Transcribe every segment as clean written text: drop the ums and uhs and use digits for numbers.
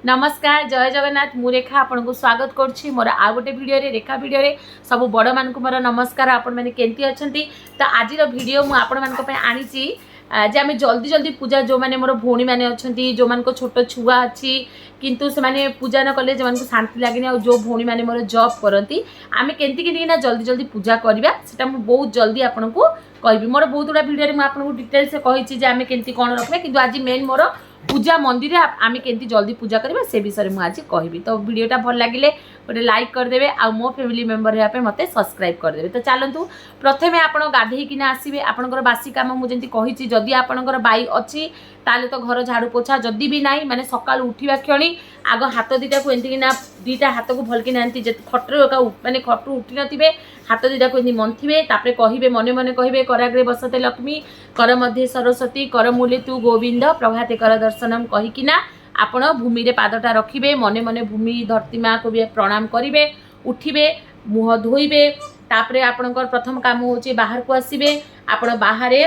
नमस्कार जय जगन्नाथ मु रेखा आपन को स्वागत करछि मोर आ गोटे वीडियो रे रेखा वीडियो रे सब बड़ मान को मोर नमस्कार। आपण माने केंती अछंती तो आज रो वीडियो मु आपण मान को पे आनी छि जे आमे जल्दी जल्दी पूजा जो माने मोर भौणी माने अछंती जो मान को छोट छुआ अछि किंतु से माने पूजा न कले जे मान को शांति लागेनी आ जो भौणी माने मोर जॉब करंती आमे केंती केंती ना जल्दी जल्दी पूजा करबा सेटा मु बहुत जल्दी आपण को कहबी। मोर बहुत गुडा वीडियो रे मु आपण को डिटेल से कहि छि जे आमे केंती कोन रखबे किंतु आज मेन मोर पूजा मंदिर आम केंती जल्दी पूजा करबा से विषय में आज कहबी। तो वीडियोटा भल लगिले गोटे लाइक करदेवे आ मो फैमिली मेंबर होया पे मते सब्सक्राइब करदेवे। तो चलतु प्रथमे आपण गाधेई किना आसीबे आपनकर बासी काम मु जेंती कहि छि जदी आपनकर बाई अछि ताले तो घर झाड़ू पोछा जदी भी नाही माने सकाळ उठिबा क्षणी आग हाथ दीटा को एंती किना दीटा हाथ को भल किना एंती जे खटर माने खटू उठी नथिबे हाथ दीटा को एंती मंथिबे तापरे कहिबे मने मने कहिबे कराग्रे बसते लक्ष्मी कर मध्ये सरस्वती कर मूले तू गोविंद प्रभाते कर दर्शनम कहिकिना आपण भूमि रे पादटा रखिबे मने मने भूमि धरती माँ को भी प्रणाम करिवे उठिबे मुह धोइबे तापरे आपणकर प्रथम काम होचे बाहर को आसीबे आपण बाहरे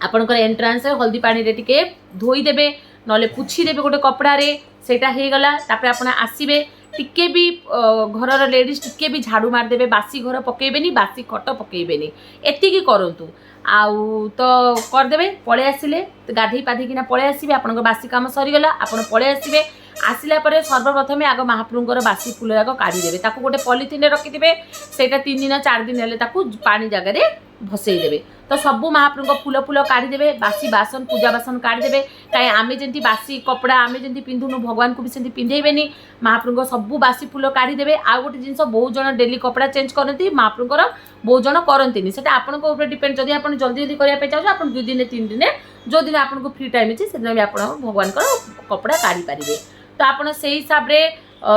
आपणकर एंट्रांस हल्दी पानी रे टिके धोई देबे नले पुछि देबे गोटे कपड़ा रे सेटा हे गला तापरे आपण आसीबे टिके भी घर लेडीज टिके भी झाड़ू मार देबे बासी घर पकेबेनी बासी खट पकेबेनी एतिकी करंतु आउ तो करदेबे पळे आसिले गाधई पाधी किना पळे आसीबे आपन बासी काम सरी गला आपन पळे आसीबे आसिला परे सर्वप्रथमे आग महाप्रभुंकर बासी फूल जाक काढ़ी देबे ताकू गोटे पॉलिथिन रे रखि देबे सेटा 3 दिन 4 दिन हेले ताकू पानी जगह रे भसई देबे। तो सबु महाप्रभु फूल फूल काढ़ी देबे बासी बासन पूजा बासन काढ़ी देबे काई आमे जेंती बासी कपड़ा आमे जेंती पिंधुनु भगवान को भी सेंती पिंधेबेनी महाप्रभु सबु बासी फूल काढ़ी देबे। आ गोटे जिंस बहुत जन डेली कपड़ा चेंज करती महाप्रभुकर बहुत जन करंतीनी सेटा आपन को ऊपर डिपेंड जदी आपन जल्दी जल्दी करिया पे चाहो आपन 2 दिन 3 दिन जो दिन आपन को फ्री टाइम अछि सेदिन भी आपन भगवान को कपड़ा काढ़ी पारिबे। तो आपन से हिसाब रे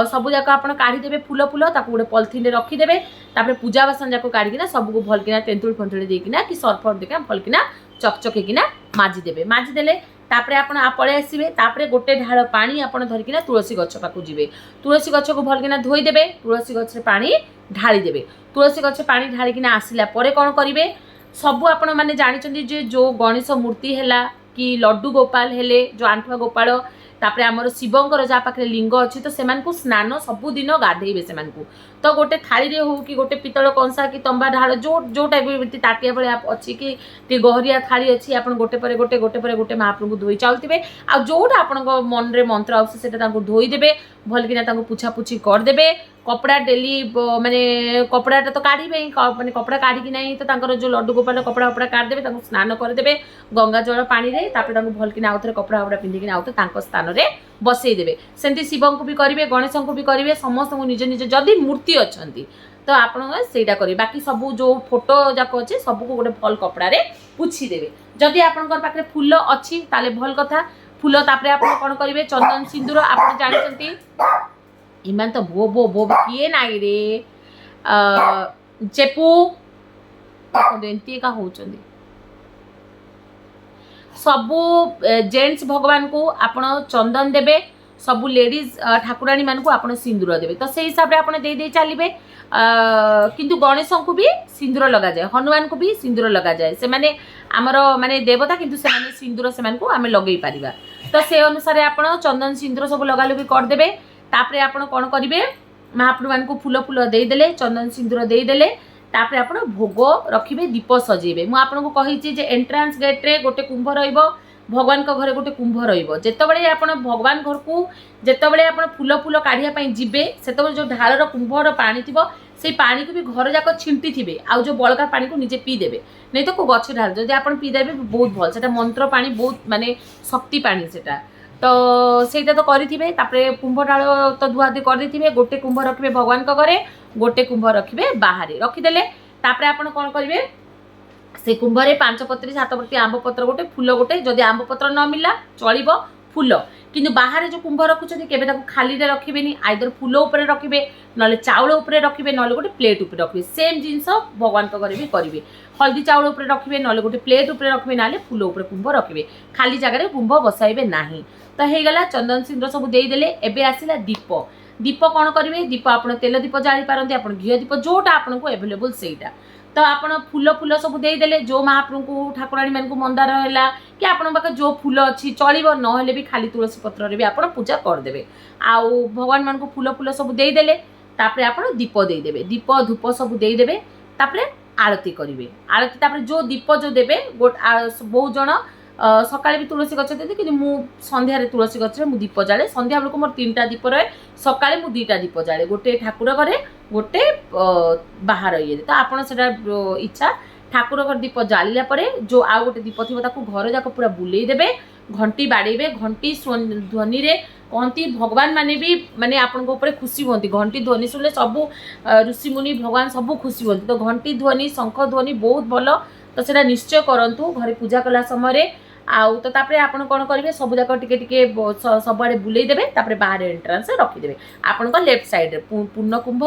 सबु जाक आपन काढ़ी देबे फूल फूल ताकू गोटे पॉलिथिन रे रखी देबे तापर पूजा बासन जाक काढ़ी किना सबु को भल किना तेंतुल फंतुल दे किना कि सर्फ देका भल किना चकचके किना माजी देबे माजी देले तापर आपन आ पळे आसीबे तापर गोटे ढाळ पानी आपन धरि किना तुलसी गछ पाकू जिवे तुलसी गछ को भल किना धोई देबे तुलसी गछ रे पानी ढाली देबे तुलसी गछ पानी ढाली किना आसिला परे कोन करिवे सबु आपन माने जानि चंदी जे जो गणेश मूर्ति हैला कि लड्डू गोपाल हेले जो आंठुआ गोपाल तापरे आमर शिवंकर जहाँ पाखे लिंग अच्छी तो सेमान को स्नान सबुदिन गाधेबे सेमान को तो गोटे थाली रे हो कि गोटे पितल कंसा कि तंबा ढाल जो जो टाइप ताटिया भाई अच्छी कि गहरिया थाली अच्छी आप गोटे पर गोटे गोटे पर गोटे महाप्रभु धोई चालुवे आ जोटा आपण मन रे मंत्र आसे धोईदेवे भल किना पुछापुछी करदे कपड़ा डेली माने कपड़ाटा तो काढ़े माने कपड़ा काढ़ी ना तो जो लड्डू गोपाल कपड़ा कपड़ा काढ़देवे स्नान करदे गंगा जल पानी रे तापर भल किना आउ थे कपड़ा कपड़ा पिंधिकी आउ थे स्थान रे बसईदेवे सेमती शिव को भी करेंगे गणेश को भी करेंगे समस्त निज निज जदि मूर्ति अच्छा तो आपटा करेंगे बाकी सब जो फोटो जाक अच्छे सबको गोटे भल कपड़ा रे पुछी देवे जदि आपंकर पाखे फूल अच्छी ताले भल कथा फूल तापर आप कौन करेंगे चंदन सिंदूर आप जानते इमान तो बो बो बो किए नाई रे चेपू एमती का होचंदी सबू जेंट्स भगवान को आपण चंदन देबे सबू लेडीज ठाकुराणी मान को आपण सिंदूर देबे तो से हिसाब रे आपण दे दे चलिबे किंतु गणेश को भी सिंदूर लगा जाए हनुमान को भी सिंदूर लगा जाए से माने आमर माने देवता किंतु से माने सिंदूर से मान को आमे लगेई पारिबा तो से अनुसार आपण चंदन सिंदूर सब लगा लगी कर देबे तापरे आपण कोन करिवे महाप्रभु मान को फूल फूल दे देले चंदन सिंदूर दे देले तापर आपण भोग रखिबे दीप सजेबे मु आपन को कहि जे एंट्रांस गेट रे गोटे कुंभ रहिबो भगवान को घरे गोटे कुंभ रहिबो जेतबेले आपण भगवान घर को जेतबेले आपण फूल फूल काढ़िया पई जिबे सेतबेले जो ढालर कुंभर पानी थिबो से पानी को भी घर जाक छिंटी थिबे आ जो बळका पानी को निजे पी देबे नहीं तो को गछ ढाल जदि आपण पी देबे बहुत भल सेटा मंत्र पानी बहुत माने शक्ति पानी सेटा तो सेटा तो करिथिबे तापरे कुंभ ढाल तो धुआधुई करिथिबे गोटे कुंभ रखिबे भगवान को घरे गोटे कुंभ रखिबे बाहर रखिदेले तापरे आपण कोन करिवे से कुंभ रे 5 पत्री 7 पत्री आंब पत्र गोटे फूल गोटे जदि आंब पत्र न मिला चलिबो फूल किंतु बाहर जो कुंभ रखुछथि केबे ताको खाली रे रखिबेनी आइदर फूल ऊपर रखिबे नले चावल ऊपर रखिबे नले गोटे प्लेट ऊपर रखिबे सेम जिंस भगवान को घरे भी करिवे हल्दी चावल ऊपर रखिबे नले गोटे प्लेट ऊपर रखिबे नाले फूल ऊपर कुंभ रखिबे खाली जगह रे कुंभ बसाइबे नाही तो हे गला चंदन सिंदूर सब देई देले एबे आसिला दीप दीप कौन करेंगे दीप आप तेल दीप जाली पारती आप घी दीप जोटा आपको एभेलेबल सेटा तो आपण फूल फूल सब देदेले जो महाप्रभु को ठाकुराणी मान को मंदार है कि आपण पाखे जो फूल अच्छी चलो ना भी खाली तुलसी पत्र भी आप पूजा करदे आउ भगवान मान को फूल फूल सब देदेले तापर आप दीप देदेवे दीप धूप सब देदेवे तापर आरती करेंगे आरती तापर जो दीप जो देवे बहुत जन सकाଳେ भी तुलसी गछ देते कि सन्धार तुलसी गछ में दीप जाले सन्ध्या बेलू मोर 3टा दीप रहे सकाଳେ मु 2टा दीप जाले गोटे ठाकुर घरे गोटे बाहर ये तो आपड़ से इच्छा ठाकुर घर दीप जालिला परे जो आ गोटे दीप थी घर जाक पूरा बुले देवे घंटी बाड़ेबे घंटी ध्वनि रे कहती भगवान माने भी माने आपन ऊपर खुशी होती घंटी ध्वनि शुणिले सब ऋषि मुनि भगवान सब खुशी होती तो घंटी ध्वनि शंख ध्वनि बहुत भल तो सेटा निश्चय करंतु घरे पूजा कला समय आउ तो तापरे आपण कोन करिवे सब जाक टिके टिके सबआडे बुलेई देबे तापरे बाहर एंट्रांस रखी देबे आपण को लेफ्ट साइड रे पूर्ण कुंभ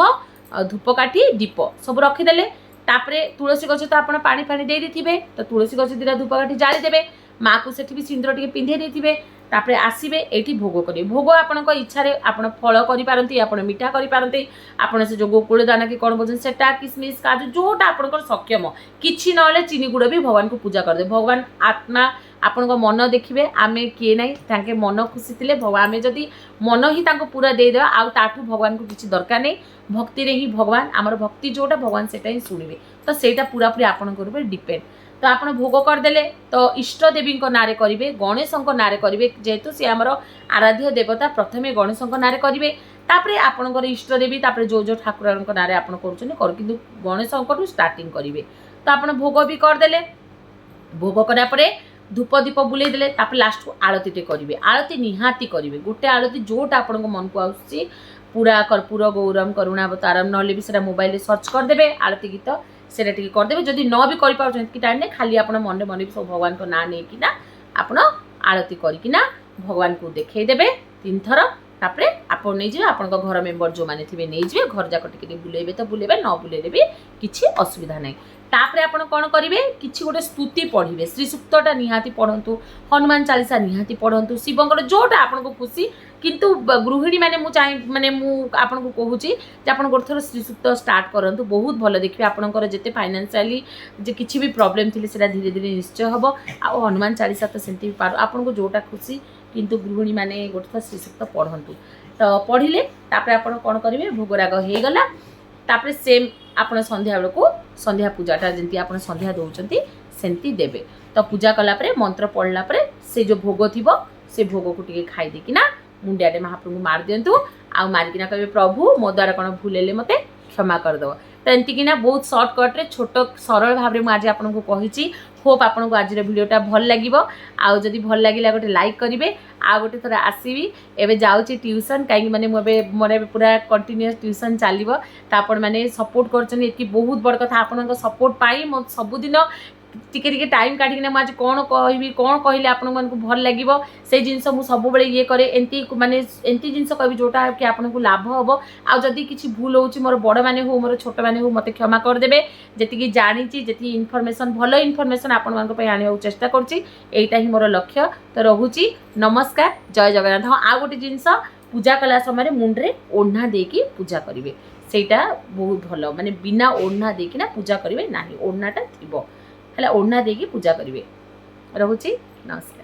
धूपकाठी दीप सब रखी देले तापरे तुलसी गछ तो आपण पानी पानी दे दिथिबे तो तुलसी गछ दिरा धूपकाठी जाली देबे माँ को सेठी भी सिंदूर टिके पिंधे देथिबे तापरे आसीबे एठी भोग करिवे भोग आपण को इच्छा रे आपण फल करि पारंती आपण मीठा करि पारंती आपण से जो गोकुल दाना कि कोन बोझन सेटा किसमिस काजू जोटा आपण को सक्षम किछि नले चीनी गुड़ भी भगवान को पूजा कर दे भगवान आत्मा आपण को मन देखिबे आमे किए नाही तांके मन खुशी थिले भगवान आमे जदी मन ही तांको पूरा दे देबा आ ताठू भगवान को किछि दरकार नै भक्ति रे ही भगवान हमर भक्ति जोटा भगवान सेटा ही सुनिबे तो सेटा पूरा पूरी आपण को ऊपर डिपेंड तो आप भोग करदेले तो इष्ट देवी नारे करेंगे गणेश नारे करेंगे जेहेतु सी आमर आराध्य देवता प्रथमे गणेश नारे करेंगे तापरे आपणकर इष्ट देवी तापरे जो जो ठाकुर नारे आप कि गणेश स्टार्टिंग करेंगे तो आप भोग भी करदेले भोग करापर धूप दीप बुले देले तापर लास्ट को आरती करेंगे आरती निहाती करेंगे गोटे आरती जोटा आप मन को आसुची पूरा कर्पूर गौरम करुणावतारम ना भी मोबाइल सर्च करदे आरती गीत सेटा टिके करदेबे जदि न भी करि पाउछन कि टाइम ने खाली आपण मन मन सब भगवान को ना नै किना आपण आरती करिकिना भगवान को देखै देबे 3 थर तापरे आपण नै जे आपण को घर मेंबर जो माने थिबे नै जे घर जाक टिके बुलेबे तो बुलेबे न बुलेले भी किछि असुविधा नै तापरे आपण कोन करिवे किछि गोटे स्तुति पढिबे श्री सूक्तटा निहाती पढंतु हनुमान चालीसा निहाती पढंतु शिवंकर जोटा आपण को खुशी किंतु गृहिणी माने मु चाहि माने मु आपन को कहूची जे आपन गोटे थर श्री सूक्त स्टार्ट करंतु बहुत भलो देखिबे आपनकर जेते फाइनेंशियली जे किछि भी प्रॉब्लम थिले सेटा धीरे धीरे निश्चय हबो आ हनुमान चालीसा तो सेंती पार आपन को जोटा खुशी किंतु गृहिणी माने गोटे थर श्री सूक्त पढंतु तो पढिले तापरे आपन कोन करिवे भोगराग हे गला तापरे सेम आपण संध्या बेल को संध्या पूजाटा जेंती आपण संध्या दउचंती सेंती देबे तो पूजा कला परे मंत्र पढ़ला परे से जो भोग थिबो से भोग को टिके खाई देकिना मुंडियाटे महाप्रभु मार दिंतु आ मारिकिना कहे प्रभु मो द्वारा कौन भूलेले मते क्षमा करदेव तो एमतीकिना बहुत सर्टकट रे छोट सरल भाव में आज आपको कही होप आपको आज भिडियोटा भल लगे आउ जदि भल लगे गोटे लाइक करेंगे आ गोटे थर आसवि एवं जाऊँगी ट्यूशन कहीं माने मोर पूरा कंटिन्यूअस ट्यूशन चलो तो आपण मैंने सपोर्ट कर बहुत बड़ कथा आपण सपोर्ट पाई मो सबुदिन टिके टिके टाइम काटिकिना आज कौन कहबी कौन कहले आपण मानकु भल लागिवो से जिनस मु सब बेले ये करे एंती माने एंती जिनस कहबी जोटा कि आपण को लाभ हबो आ जदी किछि भूल होउची मोर बड़ माने हो मोर छोट माने हो मते क्षमा कर देबे जेतिकी जानिची जेति इन्फॉर्मेशन भलो इन्फॉर्मेशन आपण मानक पय आनियो चेष्टा करची एटा ही मोर लक्ष्य तो रहुची नमस्कार जय जगन्नाथ आ गोटे जिनस पूजा कला समय मुंडरे ओढ़ना देकी पूजा करिवे सेटा बहुत भलो माने बिना ओढ़ना देकी ना पूजा करिवे नाही ओढ़नाटा थिबो ओढ़ना देकी पूजा करेंगे रहुची नमस्कार।